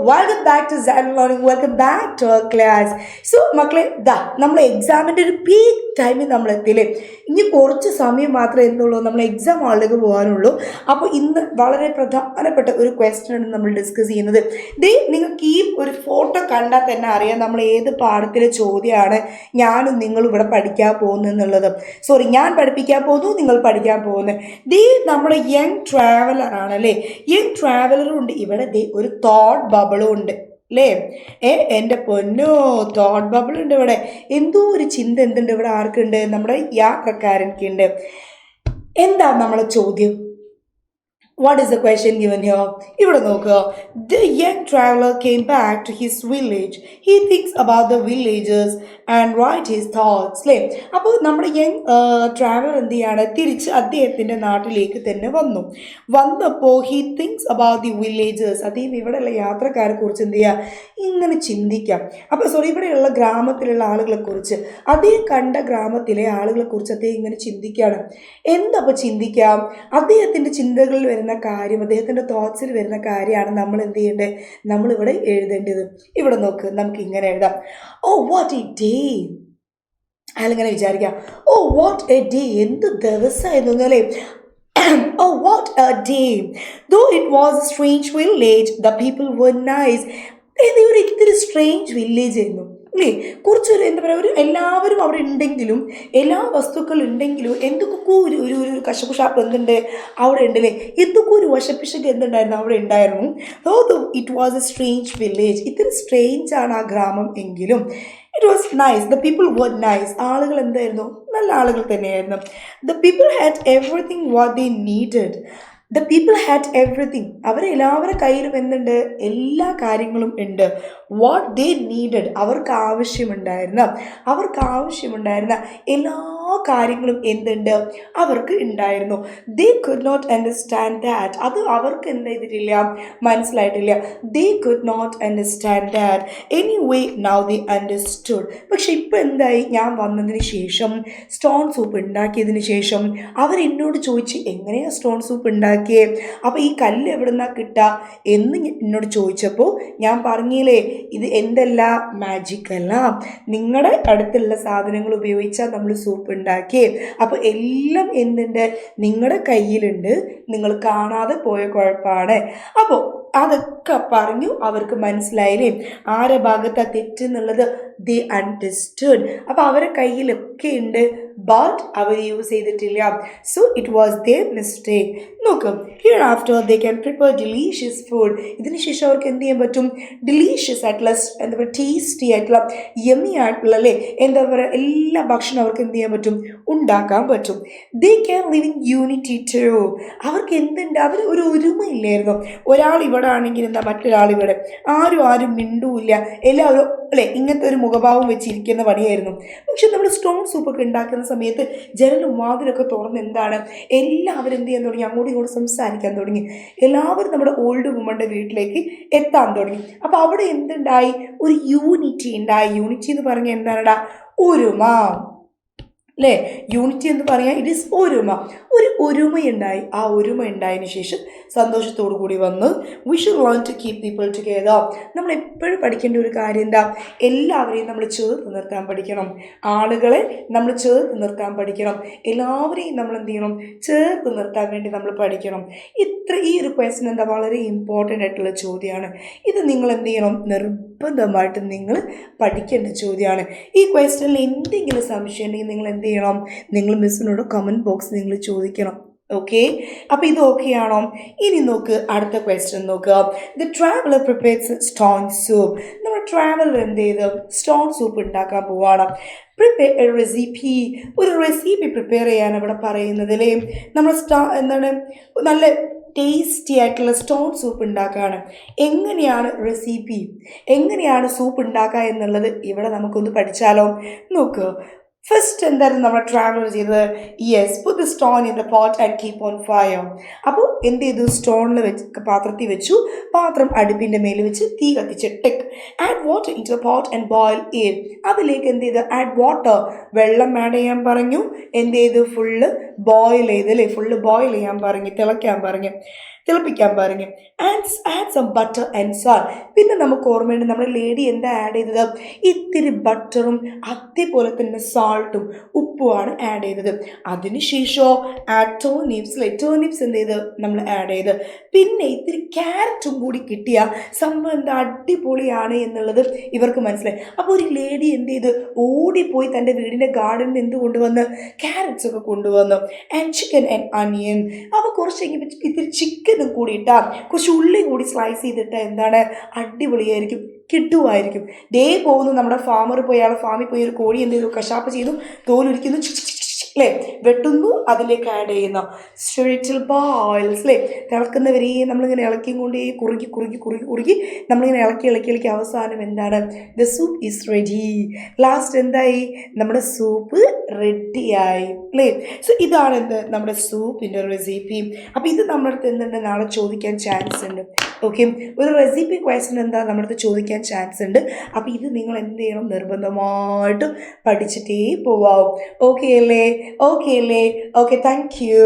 Welcome back to San learning. Welcome back to our class. So മക്കളെ, നമ്മൾ എക്സാമിൻ്റെ ഒരു പീക്ക് ടൈമിൽ നമ്മൾ എത്തിയില്ലേ. ഇനി കുറച്ച് സമയം മാത്രമേ എന്തുള്ളൂ, നമ്മൾ എക്സാം ഹാളിലേക്ക് പോകാനുള്ളൂ. അപ്പോൾ ഇന്ന് വളരെ പ്രധാനപ്പെട്ട ഒരു ക്വസ്റ്റ്യൻ ആണ് നമ്മൾ ഡിസ്കസ് ചെയ്യുന്നത്. നിങ്ങൾക്ക് ഈ ഒരു ഫോട്ടോ കണ്ടാൽ തന്നെ അറിയാം നമ്മൾ ഏത് പാഠത്തിലെ ചോദ്യമാണ് ഞാനും നിങ്ങളും ഇവിടെ പഠിക്കാൻ പോകുന്നതെന്നുള്ളത്. സോറി, ഞാൻ പഠിപ്പിക്കാൻ പോകുന്നു, നിങ്ങൾ പഠിക്കാൻ പോകുന്നത്. നമ്മുടെ യങ് ട്രാവലർ ആണല്ലേ. യങ് ട്രാവലറും ഉണ്ട് ഇവിടെ. ഒരു തോട്ട് ബബിളും ഉണ്ട് അല്ലേ. എൻ്റെ പൊന്നോ, തോട്ട് ബബിൾ ഉണ്ട് ഇവിടെ. എന്തോ ഒരു ചിന്ത എന്തുണ്ട് ഇവിടെ, ആർക്കുണ്ട്? നമ്മുടെ യാത്രക്കാരൻക്കുണ്ട്. എന്താ നമ്മളെ ചോദ്യം? What is the question given here? ഇവിടെ നോക്കുക. The young traveler came back to his village. He thinks about the villagers and write his thoughts. അല്ലേ. അപ്പോൾ നമ്മുടെ യങ് ട്രാവലർ എന്ത് ചെയ്യാണ്? തിരിച്ച് അദ്ദേഹത്തിൻ്റെ നാട്ടിലേക്ക് തന്നെ വന്നപ്പോൾ he thinks about the villagers. അദ്ദേഹം ഇവിടെയുള്ള യാത്രക്കാരെ കുറിച്ച് എന്ത് ചെയ്യുക? ഇങ്ങനെ ചിന്തിക്കാം. അപ്പോൾ ഇവിടെയുള്ള ഗ്രാമത്തിലുള്ള ആളുകളെ കുറിച്ച്, അദ്ദേഹം കണ്ട ഗ്രാമത്തിലെ ആളുകളെ കുറിച്ച് അദ്ദേഹം ഇങ്ങനെ ചിന്തിക്കുകയാണ്. എന്താപ്പോൾ ചിന്തിക്കാം? അദ്ദേഹത്തിൻ്റെ ചിന്തകളിൽ വരുന്ന കാര്യം, അദ്ദേഹത്തിൻ്റെ തോട്ട്സിൽ വരുന്ന കാര്യമാണ് നമ്മൾ എന്ത് ചെയ്യേണ്ടത്? നമ്മളിവിടെ എഴുതേണ്ടത്. ഇവിടെ നോക്ക്, നമുക്ക് ഇങ്ങനെ എഴുതാം. Oh what a day. അയാളിങ്ങനെ വിചാരിക്കാം, ഓ വാട്ട് എ ഡേ, എന്ത് ദിവസമായിരുന്നു അല്ലേ. Oh, what a day. Though it was a strange village, the people were nice. ഒരു ഇത്തിരി സ്ട്രേഞ്ച് വില്ലേജ് ആയിരുന്നു അല്ലേ. കുറച്ചൊരു എന്താ പറയുക, ഒരു എല്ലാവരും അവിടെ ഉണ്ടെങ്കിലും, എല്ലാ വസ്തുക്കളും ഉണ്ടെങ്കിലും എന്തൊക്കെ ഒരു ഒരു ഒരു കശപുഷാപ്പ് എന്തുണ്ട് അവിടെ ഉണ്ടല്ലേ. എന്തൊക്കെ ഒരു വശപ്പിശക്ക് എന്തുണ്ടായിരുന്നു അവിടെ ഉണ്ടായിരുന്നു. It was a strange village. ഇത്തിരി സ്ട്രേഞ്ച് ആണ് ആ ഗ്രാമം എങ്കിലും it was nice. The people were nice. ആളുകൾ എന്തായിരുന്നു? നല്ല ആളുകൾ തന്നെയായിരുന്നു. The people had everything what they needed. The people had everything. അവരെല്ലാവരുടെ കയ്യിലും എന്തുണ്ട്? എല്ലാ കാര്യങ്ങളും ഉണ്ട്. വാട്ട് ദേ നീഡഡ്, അവർക്ക് ആവശ്യമുണ്ടായിരുന്ന എല്ലാ കാര്യങ്ങളും എന്തുണ്ട്? അവർക്ക് ഉണ്ടായിരുന്നു. They could not understand that. അത് അവർക്ക് എന്ത് ചെയ്തിട്ടില്ല? മനസ്സിലായിട്ടില്ല. They could not understand that. Anyway now they understood. പക്ഷെ ഇപ്പം എന്തായി? ഞാൻ വന്നതിന് ശേഷം, സ്റ്റോൺ സൂപ്പ് ഉണ്ടാക്കിയതിന് ശേഷം അവരെന്നോട് ചോദിച്ച്, എങ്ങനെയാണ് സ്റ്റോൺ സൂപ്പ് ഉണ്ടാക്കിയത്? അപ്പോൾ ഈ കല്ല് എവിടെ നിന്നാണ് കിട്ടുക എന്ന് എന്നോട് ചോദിച്ചപ്പോൾ ഞാൻ പറഞ്ഞില്ലേ, ഇത് എന്തല്ല, മാജിക് അല്ല, നിങ്ങളുടെ അടുത്തുള്ള സാധനങ്ങൾ ഉപയോഗിച്ചാൽ നമ്മൾ സൂപ്പ് ഉണ്ടാക്കി. അപ്പോൾ എല്ലാം എന്തുണ്ട്? നിങ്ങളുടെ കയ്യിലുണ്ട്, നിങ്ങൾ കാണാതെ പോയ കുഴപ്പമാണ്. അപ്പോൾ അതൊക്കെ പറഞ്ഞു അവർക്ക് മനസ്സിലായില്ലേ ആരെ ഭാഗത്താണ് തെറ്റെന്നുള്ളത്. ദേ അണ്ടർസ്റ്റുഡ്. അപ്പോൾ അവരുടെ കയ്യിലൊക്കെ ഉണ്ട്, ബട്ട് അവർ യൂസ് ചെയ്തിട്ടില്ല. So it was their mistake. നോക്കും, hereafter they can prepare delicious food. ഇതിന് ശേഷം അവർക്ക് എന്ത് ചെയ്യാൻ പറ്റും? ഡിലീഷ്യസ് ആയിട്ടുള്ള, എന്താ പറയുക, ടേസ്റ്റി ആയിട്ടുള്ള, യമ്മി ആയിട്ടുള്ള അല്ലേ, എന്താ പറയുക, എല്ലാ ഭക്ഷണം അവർക്ക് എന്ത് ചെയ്യാൻ പറ്റും? ഉണ്ടാക്കാൻ പറ്റും. They can live in unity too. അവർക്ക് എന്തുണ്ട്? അവർ ഒരു ഒരുമയില്ലായിരുന്നു. ഒരാൾ ഇവിടെ ആണെങ്കിൽ എന്താ, മറ്റൊരാൾ ഇവിടെ, ആരും മിണ്ടുമില്ല, എല്ലാവരും അല്ലേ ഇങ്ങനത്തെ ഒരു മുഖഭാവം വെച്ചിരിക്കുന്ന പണിയായിരുന്നു. പക്ഷെ നമ്മൾ സ്റ്റോൺ സൂപ്പൊക്കെ ഉണ്ടാക്കുന്ന സമയത്ത് ജനലും വാതിലൊക്കെ തുറന്ന് എന്താണ്, എല്ലാവരും എന്ത് ചെയ്യാൻ തുടങ്ങി? അങ്ങോട്ടും ഇങ്ങോട്ടും സംസാരിക്കാൻ തുടങ്ങി. എല്ലാവരും നമ്മുടെ ഓൾഡ് വുമൻ്റെ വീട്ടിലേക്ക് എത്താൻ തുടങ്ങി. അപ്പോൾ അവിടെ എന്തുണ്ടായി? ഒരു യൂണിറ്റി ഉണ്ടായി. യൂണിറ്റി എന്ന് പറഞ്ഞാൽ എന്താണടാ? ഒരുമ അല്ലേ. യൂണിറ്റി എന്ന് പറയാൻ ഇറ്റ് ഈസ് ഒരു ഒരുമയുണ്ടായി. ആ ഒരുമ ഉണ്ടായതിനു ശേഷം സന്തോഷത്തോടു കൂടി വന്ന് we should learn to keep people together. നമ്മൾ എപ്പോഴും പഠിക്കേണ്ട ഒരു കാര്യം എന്താ? എല്ലാവരെയും നമ്മൾ ചേർത്ത് നിർത്താൻ പഠിക്കണം. ആളുകളെ നമ്മൾ ചേർത്ത് നിർത്താൻ പഠിക്കണം. എല്ലാവരെയും നമ്മൾ എന്ത് ചെയ്യണം? ചേർത്ത് നിർത്താൻ വേണ്ടി നമ്മൾ പഠിക്കണം. ഈ ഒരു ക്വസ്റ്റ്യൻ എന്താ, വളരെ ഇമ്പോർട്ടൻ്റ് ആയിട്ടുള്ള ചോദ്യമാണ്. ഇത് നിങ്ങൾ എന്ത് ചെയ്യണം? നിർബന്ധമായിട്ടും നിങ്ങൾ പഠിക്കേണ്ട ചോദ്യമാണ്. ഈ ക്വസ്റ്റ്യനിൽ എന്തെങ്കിലും സംശയം ഉണ്ടെങ്കിൽ നിങ്ങൾ എന്ത് ചെയ്യണം? നിങ്ങൾ മിസ്സിനോട് കമൻറ്റ് ബോക്സ് നിങ്ങൾ ചോദിക്കണം. ഓക്കെ, അപ്പോൾ ഇത് ഓക്കെ ആണോ? ഇനി നോക്ക്, അടുത്ത ക്വസ്റ്റ്യൻ നോക്കുക. The traveller prepares stone soup. നമ്മുടെ ട്രാവലർ എന്ത് ചെയ്ത് സ്റ്റോൺ സൂപ്പ് ഉണ്ടാക്കാൻ പോവാണ്. Prepare A recipe. ഒരു റെസിപ്പി പ്രിപ്പയർ ചെയ്യാൻ ഇവിടെ പറയുന്നത് അല്ലേ. നമ്മൾ എന്താണ്, നല്ല ടേസ്റ്റി ആയിട്ടുള്ള സ്റ്റോൺ സൂപ്പ് ഉണ്ടാക്കുകയാണ്. എങ്ങനെയാണ് റെസിപ്പി, എങ്ങനെയാണ് സൂപ്പ് ഉണ്ടാക്കുക എന്നുള്ളത് ഇവിടെ നമുക്കൊന്ന് പഠിച്ചാലോ? നോക്കുക. ഫസ്റ്റ് എന്തായിരുന്നു നമ്മുടെ ട്രാവലർ ചെയ്തത്? Yes, put the stone in the pot and keep on fire. അപ്പോൾ എന്ത് ചെയ്തു? സ്റ്റോണിൽ വെച്ച് പാത്രത്തിൽ വെച്ചു, പാത്രം അടുപ്പിൻ്റെ മേൽ വെച്ച് തീ കത്തിച്ച് ടെക്. Add water into the pot and boil it. അതിലേക്ക് എന്ത് ചെയ്ത്? ആഡ് വാട്ടർ, വെള്ളം ആഡ് ചെയ്യാൻ പറഞ്ഞു. എന്ത് ചെയ്തു? ഫുള്ള് ബോയിൽ ചെയ്ത് അല്ലേ, ഫുള്ള് ബോയിൽ ചെയ്യാൻ പറഞ്ഞു, തിളയ്ക്കാൻ പറഞ്ഞു. തിളപ്പിക്കാൻ പറഞ്ഞു. Add some butter and salt. പിന്നെ നമുക്ക് ഓർമ്മയുണ്ട് നമ്മുടെ ലേഡി എന്താ ആഡ് ചെയ്തത്? ഇത്തിരി ബട്ടറും അതേപോലെ തന്നെ സാൾട്ടും ഉപ്പുമാണ് ആഡ് ചെയ്തത്. അതിനുശേഷമോ ടേർണിപ്സ് എന്ത് ചെയ്ത് നമ്മൾ ആഡ് ചെയ്ത്. പിന്നെ ഇത്തിരി ക്യാരറ്റും കൂടി കിട്ടിയ സംഭവം എന്താ അടിപൊളിയാണ് എന്നുള്ളത് ഇവർക്ക് മനസ്സിലായി. അപ്പോൾ ഒരു ലേഡി എന്ത് ചെയ്ത് ഓടിപ്പോയി തൻ്റെ വീടിൻ്റെ ഗാർഡനിൽ എന്ത് കൊണ്ടുവന്ന്? ക്യാരറ്റ്സ് ഒക്കെ കൊണ്ടുവന്നു. ആൻഡ് ചിക്കൻ ആൻഡ് അനിയൻ. അപ്പോൾ കുറച്ച് കഴിഞ്ഞപ്പോൾ ഇത്തിരി ചിക്കനും കൂടി ഇട്ടാൽ കുറച്ച് ഉള്ളി കൂടി സ്ലൈസ് ചെയ്തിട്ട് എന്താണ് അടിപൊളിയായിരിക്കും, കിട്ടുമായിരിക്കും. ദേ പോകുന്നു നമ്മുടെ ഫാമർ പോയി അയാൾ ഫാമിൽ പോയി ഒരു കോഴി എന്ത് ചെയ്തു? കശാപ്പ് ചെയ്തു, തോലുരിക്കുന്നു, അല്ലേ, വെട്ടുന്നു, അതിലേക്ക് ആഡ് ചെയ്യുന്നു. സ്പിരിച്വൽ ബോയിൽസ് അല്ലേ, തിളക്കുന്നവരെ നമ്മളിങ്ങനെ ഇളക്കിയും കൊണ്ട് കുറുകി കുറുകി കുറുകി കുറുകി നമ്മളിങ്ങനെ ഇളക്കി ഇളക്കി ഇളക്കി അവസാനം എന്താണ്? The soup is ready. Last എന്തായി? നമ്മുടെ സൂപ്പ് റെഡിയായി അല്ലേ. സോ ഇതാണ് എന്ത് നമ്മുടെ സൂപ്പിൻ്റെ റെസിപ്പി. അപ്പോൾ ഇത് നമ്മുടെ അടുത്ത് എന്തുണ്ട്? നാളെ ചോദിക്കാൻ ചാൻസ് ഉണ്ട്. ഓക്കെ, ഒരു റെസിപ്പി ക്വസ്റ്റൻ എന്താ നമ്മുടെ അടുത്ത് ചോദിക്കാൻ ചാൻസ് ഉണ്ട്. അപ്പോൾ ഇത് നിങ്ങൾ എന്ത് ചെയ്യണം? നിർബന്ധമായിട്ടും പഠിച്ചിട്ടേ പോവാം. ഓക്കെ അല്ലേ? Okay, thank you.